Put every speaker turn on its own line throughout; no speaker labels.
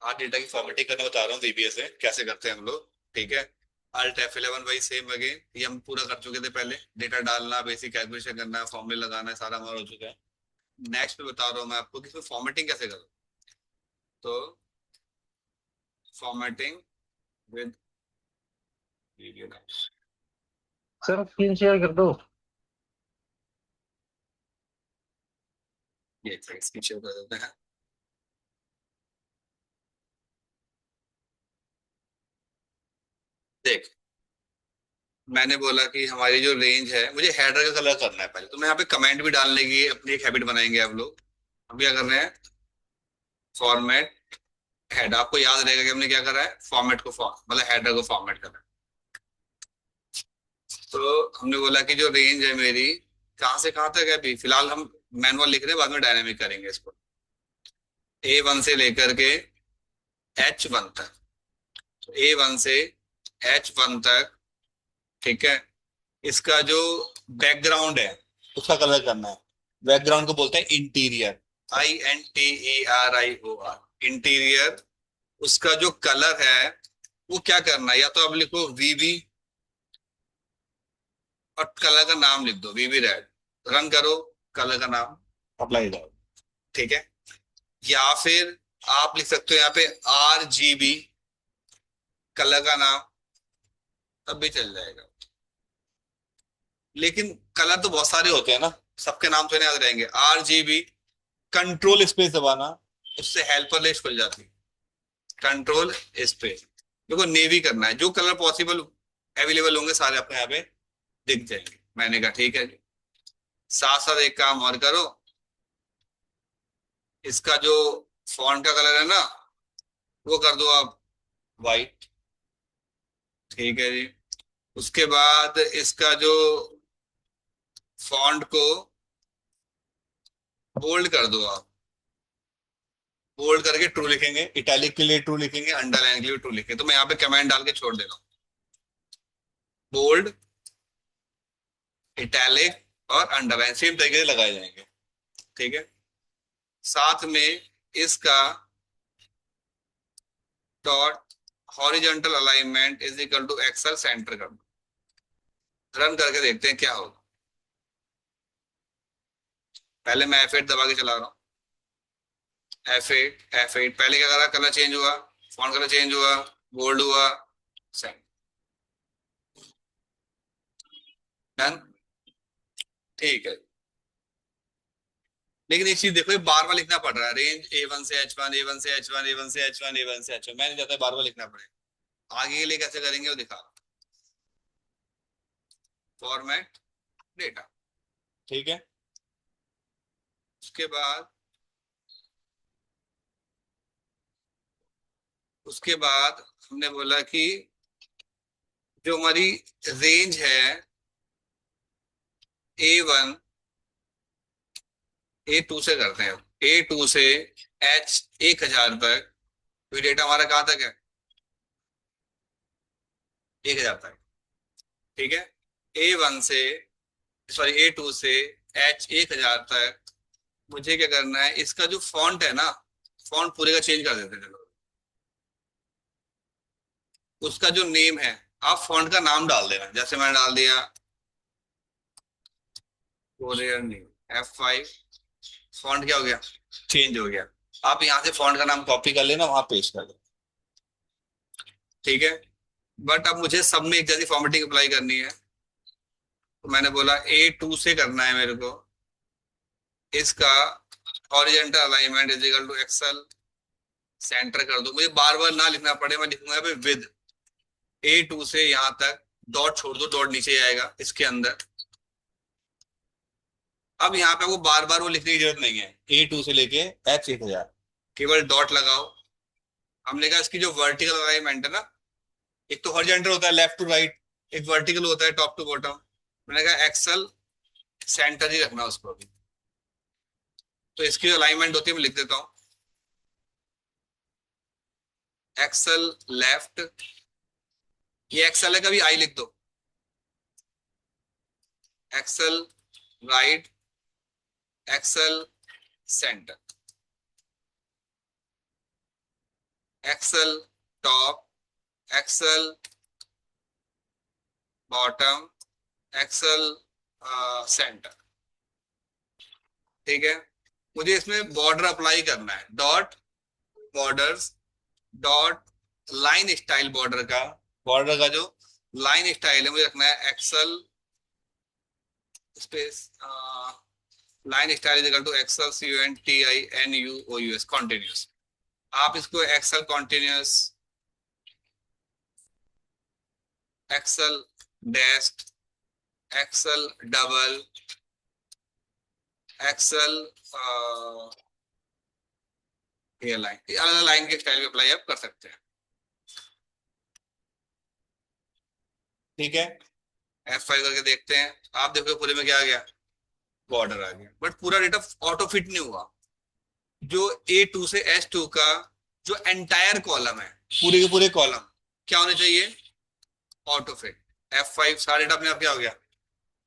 आज डेटा की फॉर्मेटिंग करना बता रहा हूँ VBA से कैसे करते हैं हम लोग। ठीक है। Alt F11 वही सेम अगेन, ये हम पूरा कर चुके थे पहले। डेटा डालना, बेसिक कैलकुलेशन करना, फॉर्मूले लगाना है, सारा हमारा हो चुका है। नेक्स्ट में बता रहा हूँ मैं आपको कि इसमें फॉर्मेटिंग कैसे करो। तो formatting with VBA।
Sir screen share कर दो।
ये इसकी शेयर कर देते हैं। देख, मैंने बोला कि हमारी जो रेंज है, मुझे हेडर का कलर करना है पहले, तो मैं यहाँ पे कमेंट भी डालने की अपनी एक हैबिट बनाएंगे आप लोग। हम क्या कर रहे हैं, फॉर्मेट हेड। आपको याद रहेगा कि हमने क्या करा है, फॉर्मेट को फॉर्म मतलब हेडर को फॉर्मेट करा है। तो हमने बोला कि जो रेंज है मेरी, कहाँ से कहाँ तक है, अभी फिलहाल हम मैनुअल लिख रहे हैं, बाद में डायनेमिक करेंगे इसको। A1 से लेकर के H1 तक। तो A1 से H1 तक। ठीक है। इसका जो बैकग्राउंड है, उसका कलर करना है। बैकग्राउंड को बोलते हैं इंटीरियर। INTERIOR, interior. उसका जो कलर है वो क्या करना है, या तो आप लिखो VB और कलर का नाम लिख दो VB रेड। रन करो, कलर का नाम अप्लाई करो। ठीक है। या फिर आप लिख सकते हो यहाँ पे RGB, कलर का नाम, तब भी चल जाएगा। लेकिन कलर तो बहुत सारे होते हैं ना, सबके नाम तो नहीं याद रहेंगे। RGB, कंट्रोल स्पेस दबाना, उससे हेल्पर लिस्ट खुल जाती है। Control space. देखो नेवी करना है, जो कलर पॉसिबल अवेलेबल होंगे सारे अपने यहाँ पे दिख जाएंगे। मैंने कहा ठीक है जी। साथ साथ एक काम और करो, इसका जो फॉन्ट का कलर है ना, वो कर दो आप वाइट। ठीक है जी। उसके बाद इसका जो फॉन्ट को बोल्ड कर दो आप। बोल्ड करके ट्रू लिखेंगे, इटैलिक के लिए ट्रू लिखेंगे, अंडरलाइन के लिए ट्रू लिखेंगे। तो मैं यहाँ पे कमेंट डाल के छोड़ दे रहा हूँ। बोल्ड, इटैलिक और अंडरलाइन सेम तरीके से लगाए जाएंगे। ठीक है। साथ में इसका dot horizontal alignment is equal to excel centre कर दो। रन करके देखते हैं क्या होगा। पहले मैं F8 दबा के चला रहा हूँ। F8 पहले क्या करा, कलर चेंज हुआ, फॉन्ट कलर चेंज हुआ, बोल्ड हुआ, सेंड। डन। ठीक है। लेकिन एक चीज देखो, ये बार बार लिखना पड़ रहा है। रेंज A1 से H1, A1 से H1, A1 से H1, A1 से H1। मैं नहीं चाहता बार बार लिखना पड़े। आगे के लिए कैसे करेंगे वो दिखा। Format data. ठीक है। उसके बाद उसके बाद हमने बोला कि जो हमारी रेंज है A1, A2 से करते हैं। A2 से H1000 तक। तो डेटा हमारा कहाँ तक है, 1000 तक। ठीक है। A1 से, सॉरी A2 से H1000 तक। मुझे क्या करना है, इसका जो फॉन्ट है ना, फॉन्ट पूरे का चेंज कर देते हैं चलो। उसका जो नेम है, आप फॉन्ट का नाम डाल देना, जैसे मैंने डाल दिया कोरियर नेम F5। फॉन्ट क्या हो गया, चेंज हो गया। आप यहाँ से फॉन्ट का नाम कॉपी कर लेना, वहां पेस्ट कर देना। ठीक है। बट अब मुझे सब में एक जैसी फॉर्मेटिंग अप्लाई करनी है। तो मैंने बोला A2 से करना है मेरे को। इसका horizontal alignment is equal to excel centre कर दो। मुझे बार बार ना लिखना पड़े, मैं लिखूंगा यहाँ पे विद। A2 से यहाँ तक डॉट छोड़ दो, डॉट नीचे आएगा इसके अंदर। अब यहाँ पे आपको बार बार वो लिखने की जरूरत नहीं है, A2 से लेके H1000, केवल डॉट लगाओ। हमने कहा इसकी जो वर्टिकल अलाइनमेंट है ना, एक तो हॉरिजॉन्टल होता है लेफ्ट टू राइट, एक वर्टिकल होता है टॉप टू बॉटम। मैंने कहा एक्सल सेंटर ही रखना उसको भी। तो इसकी जो अलाइनमेंट होती है मैं लिख देता हूँ। एक्सल लेफ्ट, ये एक्सल है, कभी आई लिख दो। Excel right, excel centre. Excel top, excel bottom, excel centre. ठीक है, मुझे इसमें बॉर्डर अप्लाई करना है, dot borders dot line style, border का जो लाइन स्टाइल है मुझे रखना है excel space line style is equal to excel CONTINUOUS continuous. आप इसको excel continuous, excel dash, excel double, excel ये लाइन, अलग अलग लाइन के स्टाइल में अप्लाई आप कर सकते हैं। ठीक है, F5 करके देखते हैं, आप देखो पूरे में क्या आ गया, बॉर्डर आ गया, बट पूरा डेटा ऑटो फिट नहीं हुआ। जो A2 से S2 का जो एंटायर कॉलम है, पूरे के पूरे कॉलम क्या होने चाहिए, ऑटो फिट। F5 सारा डेटा अपने आप क्या हो गया,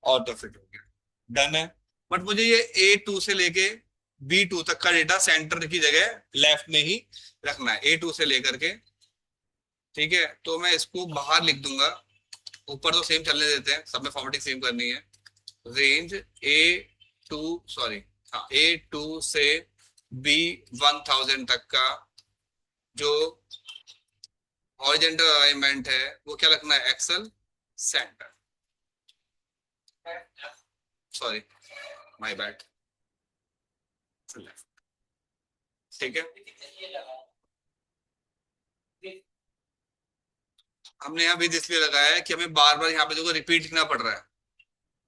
ऑटो फिट हो गया, डन है। बट मुझे ये A2 से लेके B2 तक का डेटा सेंटर की जगह लेफ्ट में ही रखना है, A2 से लेकर के। ठीक है, तो मैं इसको बाहर लिख दूंगा, ऊपर तो सेम चलने देते हैं, सब में फॉर्मेटिंग सेम करनी है। रेंज A2, सॉरी हाँ, A2 से B1000 तक का जो हॉरिजॉन्टल अलाइनमेंट है वो क्या रखना है, excel centre, sorry my bad. ठीक है, हमने यहाँ भी इसलिए लगाया है कि हमें बार बार यहाँ पे देखो रिपीट लिखना पड़ रहा है,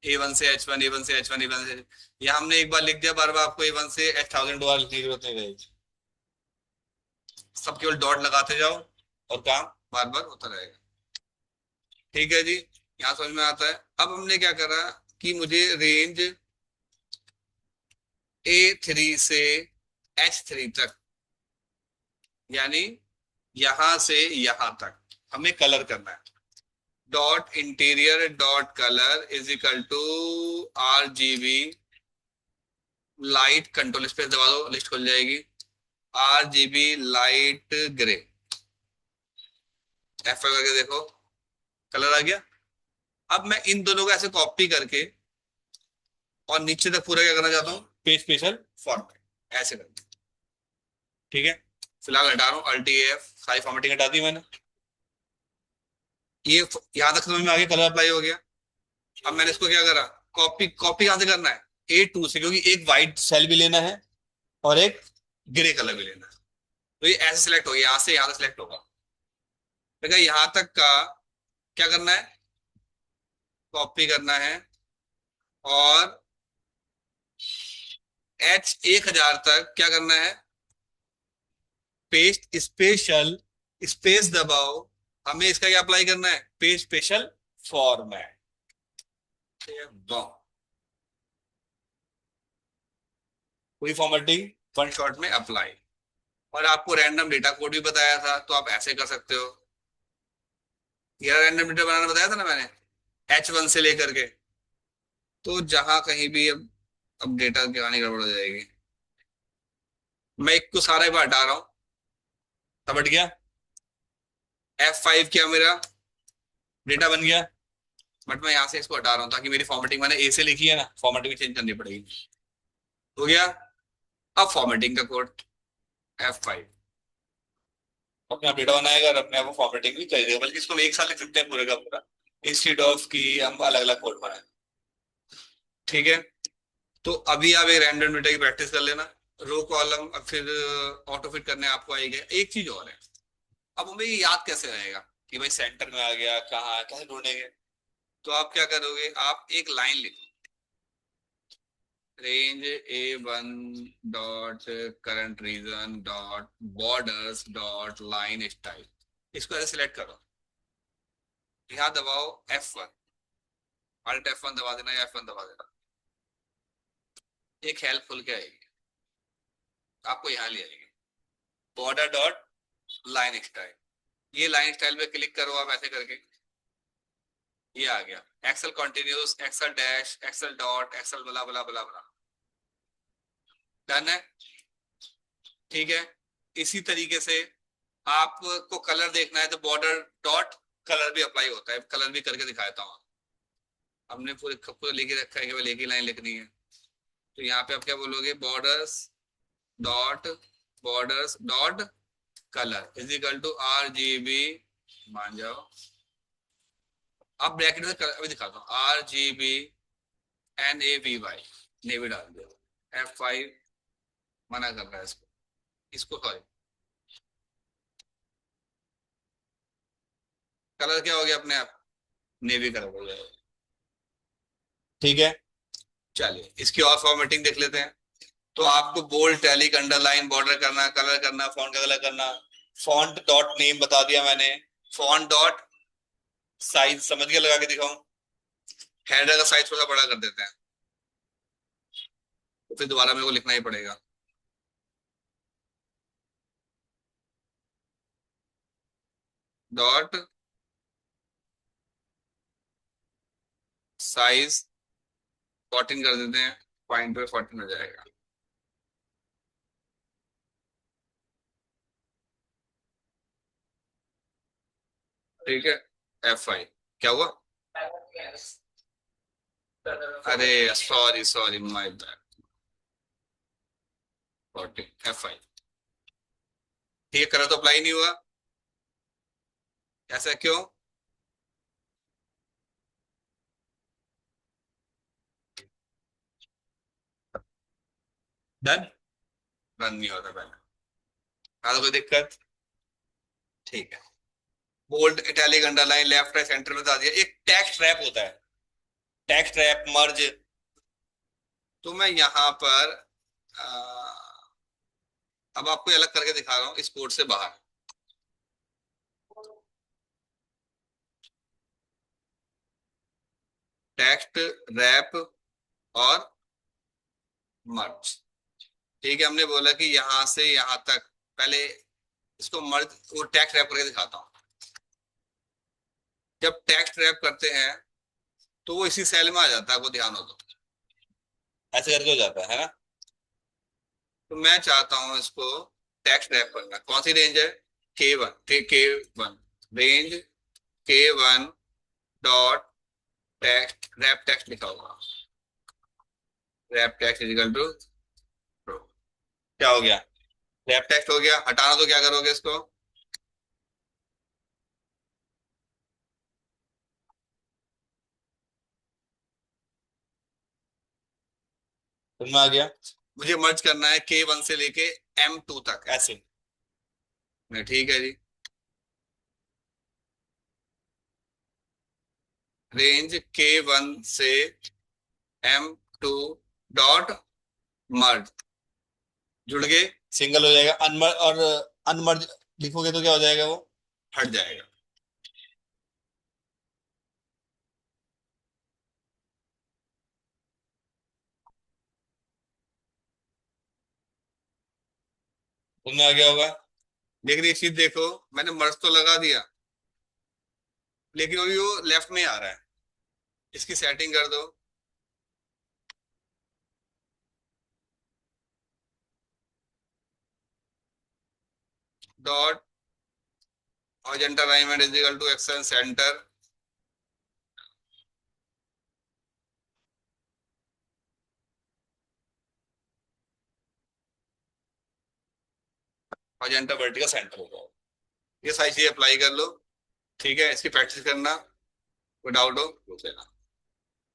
A1 से H1, A1 से H1, A1 से, यहाँ हमने एक बार लिख दिया, बार बार आपको A1 से H1000 दोबारा लिखने की जरूरत नहीं रहेगी, सब केवल डॉट लगाते जाओ और काम बार बार होता रहेगा। ठीक है जी, यहाँ समझ में आता है। अब हमने क्या करा कि मुझे रेंज A3 से H3 तक, यानी यहां से यहां तक हमें कलर करना है। Dot interior dot colour is equal to RGB light, control space दबा दो, लिस्ट खुल जाएगी, RGB लाइट ग्रे। F करके देखो, कलर आ गया। अब मैं इन दोनों को ऐसे कॉपी करके और नीचे तक पूरा क्या करना चाहता हूँ, पेज स्पेशल फॉर्मेट ऐसे करके। ठीक है, फिलहाल हटा रहा हूँ, Alt+F, सारी फॉर्मेटिंग हटा दी मैंने। ये यहां तक समझ में आ गया, कलर अप्लाई हो गया। अब मैंने इसको क्या करा, कॉपी, कॉपी कहां से करना है, A2 से, क्योंकि एक व्हाइट सेल भी लेना है और एक ग्रे कलर भी लेना है। तो ये ऐसे सिलेक्ट हो गया, यहां से यहां तक सिलेक्ट होगा। देखा, यहां तक का क्या करना है, कॉपी करना है, और H1000 तक क्या करना है, पेस्ट स्पेशल, स्पेस दबाओ, हमें इसका क्या अप्लाई करना है, पेज स्पेशल फॉर्मेट। कोई फॉर्मेटिंग वन शॉट में अप्लाई। और आपको रैंडम डेटा कोड भी बताया था, तो आप ऐसे कर सकते हो। ये रैंडम डेटा बनाना बताया था ना मैंने, H1 से लेकर के, तो जहां कहीं भी अब डेटा की कहानी गड़बड़ हो जाएगी। मैं एक को सारा एक बार हटा रहा हूँ, सब हट गया। F5 क्या, मेरा डेटा बन गया, बट मैं यहाँ से इसको हटा रहा हूँ ताकि मेरी फॉर्मेटिंग मैंने A से लिखी है ना, फॉर्मेटिंग चेंज करनी पड़ेगी। हो गया। अब फॉर्मेटिंग का कोड F5 अपने आप डेटा बनाएगा और अपने आप वो फॉर्मेटिंग भी कर देगा, बल्कि इसको हम एक साथ लिख सकते हैं पूरे का पूरा, इंस्टेड ऑफ की हम अलग अलग कोड बनाए। ठीक है, तो अभी आप एक रैंडम डेटा की प्रैक्टिस कर लेना, रो कॉलम, अब फिर ऑटो फिट करने आपको आएगा। एक चीज और है, अब हमें ये याद कैसे रहेगा कि भाई सेंटर में आ गया, कहाँ है, कैसे ढूंढेंगे। तो आप क्या करोगे, आप एक लाइन लिखो, range A1 dot current region dot borders dot line style, इसको ऐसे सिलेक्ट करो, यहाँ दबाओ F1, Alt+F1 दबा देना या F1 दबा देना, एक हेल्प खुल के आएगी, आपको यहाँ ले आएगी, बॉर्डर डॉट लाइन स्टाइल। ये लाइन स्टाइल पे क्लिक करो आप ऐसे करके, ये आ गया excel continuous, excel dash, excel dot, excel blah blah blah बला, डन है। ठीक है, इसी तरीके से आपको कलर देखना है तो बॉर्डर डॉट कलर भी अप्लाई होता है, कलर भी करके दिखाता हूँ। हमने पूरे पूरा लिख रखा है, केवल एक ही लाइन लिखनी है। तो यहाँ पे आप क्या बोलोगे, borders dot colour is equal to RGB, मान जाओ। अब ब्रैकेट में अभी दिखाता हूँ, RGB NAVY, नेवी डाल दिया। F5 मना कर रहा है इसको, सॉरी, कलर क्या हो गया अपने आप, नेवी कलर हो जाएगा। ठीक है, चलिए इसकी और फॉर्मेटिंग देख लेते हैं। तो आपको बोल्ड, टैलिक, अंडरलाइन, बॉर्डर करना, कलर करना, फॉन्ट का कलर करना। फॉन्ट डॉट नेम बता दिया मैंने। फॉन्ट डॉट साइज समझ के लगा के दिखाऊं। हेडर का साइज थोड़ा बड़ा कर देते हैं, तो फिर दोबारा मेरे को लिखना ही पड़ेगा। डॉट साइज 14 कर देते हैं, पॉइंट पे 14 हो जाएगा। ठीक है, F5 क्या हुआ, अरे sorry sorry my bad, 14 F5। ठीक है, कलर तो अप्लाई नहीं हुआ, ऐसा क्यों। डन, रन नहीं होता पहले, हाँ तो कोई दिक्कत। ठीक है, bold, italic, underline, left right centre में बता दिया। एक टेक्स्ट रैप होता है, टेक्स्ट रैप मर्ज। तो मैं यहाँ पर अब आपको अलग करके दिखा रहा हूँ इस कोड से बाहर। टेक्स्ट रैप और मर्ज। ठीक है, हमने बोला कि यहां से यहां तक पहले इसको मर्ज, वो टेक्स्ट रैप करके दिखाता हूँ। जब टेक्स्ट रैप करते हैं तो वो इसी सेल में आ जाता है, वो ध्यान हो तो ऐसे करके हो जाता है ना। तो मैं चाहता हूं इसको टेक्स्ट रैप करना। कौन सी रेंज है, K1, K1 range, K1 dot text wrap text लिखा होगा, रैप टेक्स्ट इजिकल टू क्या हो गया, रैप टेक्स्ट हो गया। हटाना तो क्या करोगे इसको, तुम्हें आ गया। मुझे मर्ज करना है K1 से लेके M2 तक ऐसे। ठीक है जी, रेंज K1 से M2 डॉट मर्ज, जुड़ गए, सिंगल हो जाएगा। अनमर्ज और अनमर्ज लिखोगे तो क्या हो जाएगा, वो हट जाएगा। तुम्हें आ गया होगा। लेकिन एक चीज देखो, मैंने मर्ज तो लगा दिया, लेकिन अभी वो लेफ्ट में आ रहा है। इसकी सेटिंग कर दो, dot horizontal alignment is equal to action centre, horizontal vertical centre होगा। ये सारी चीजें अप्लाई कर लो। ठीक है, इसकी प्रैक्टिस करना, कोई डाउट हो पूछ लेना।